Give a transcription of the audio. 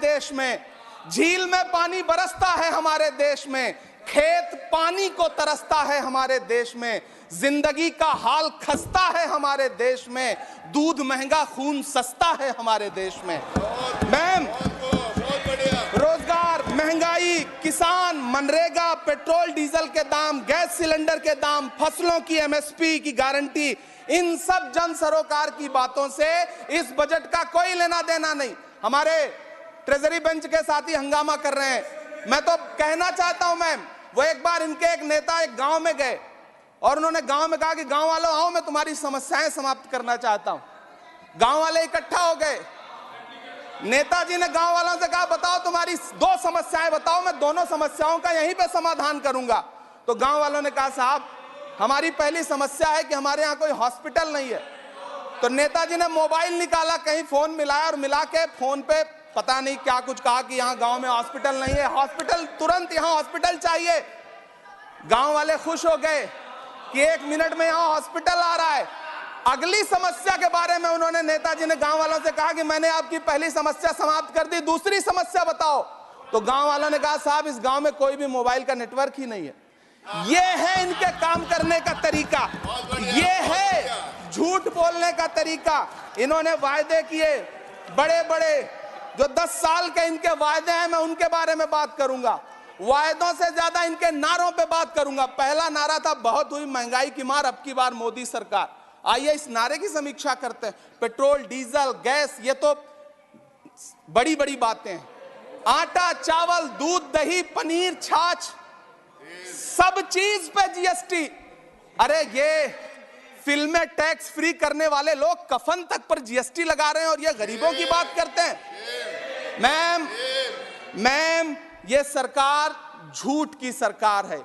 देश में, झील में पानी बरसता है हमारे देश में, खेत पानी को तरसता है हमारे देश में, जिंदगी का हाल खस्ता है हमारे देश में, दूध महंगा खून सस्ता है हमारे देश में। मैम, रोजगार, महंगाई, किसान, मनरेगा, पेट्रोल डीजल के दाम, गैस सिलेंडर के दाम, फसलों की एमएसपी की गारंटी, इन सब जन सरोकार की बातों से इस बजट का कोई लेना देना नहीं। हमारे ट्रेजरी बेंच के साथी हंगामा कर रहे हैं। मैं तो कहना चाहता हूं मैम, वो एक बार इनके एक नेता एक गांव में गए और उन्होंने गांव में कहा कि गांव वालों आओ, मैं तुम्हारी समस्याएं समाप्त करना चाहता हूं। गांव वाले इकट्ठा हो गए। नेताजी ने गांव वालों से कहा, बताओ तुम्हारी 2 समस्याएं बताओ, मैं दोनों समस्याओं का यहीं पे समाधान करूंगा। तो गांव वालों ने कहा, साहब हमारी पहली समस्या है कि हमारे यहाँ कोई हॉस्पिटल नहीं है। तो नेताजी ने मोबाइल निकाला, कहीं फोन मिलाया और मिला के फोन पे पता नहीं क्या कुछ कहा कि यहाँ गांव में हॉस्पिटल नहीं है, हॉस्पिटल तुरंत, यहाँ हॉस्पिटल चाहिए। गांव वाले खुश हो गए कि 1 मिनट में यहाँ हॉस्पिटल आ रहा है। अगली समस्या के बारे में उन्होंने, नेताजी ने गांव वालों से कहा कि मैंने आपकी पहली समस्या समाप्त कर दी, दूसरी समस्या बताओ। तो गांव वालों ने कहा, साहब इस गांव में कोई भी मोबाइल का नेटवर्क ही नहीं है। ये है इनके काम करने का तरीका, ये है झूठ बोलने का तरीका। इन्होंने वायदे किए बड़े बड़े, जो 10 साल के इनके वायदे हैं, मैं उनके बारे में बात करूंगा। वायदों से ज्यादा इनके नारों पे बात करूंगा। पहला नारा था, बहुत हुई महंगाई की मार, अब की बार मोदी सरकार। आइए इस नारे की समीक्षा करते हैं। पेट्रोल, डीजल, गैस, ये तो बड़ी बड़ी बातें हैं। आटा, चावल, दूध, दही, पनीर, छाछ, सब चीज पे जीएसटी। अरे ये फिल्में टैक्स फ्री करने वाले लोग कफन तक पर जीएसटी लगा रहे हैं और ये गरीबों की बात करते हैं। मैम, ये सरकार झूठ की सरकार है।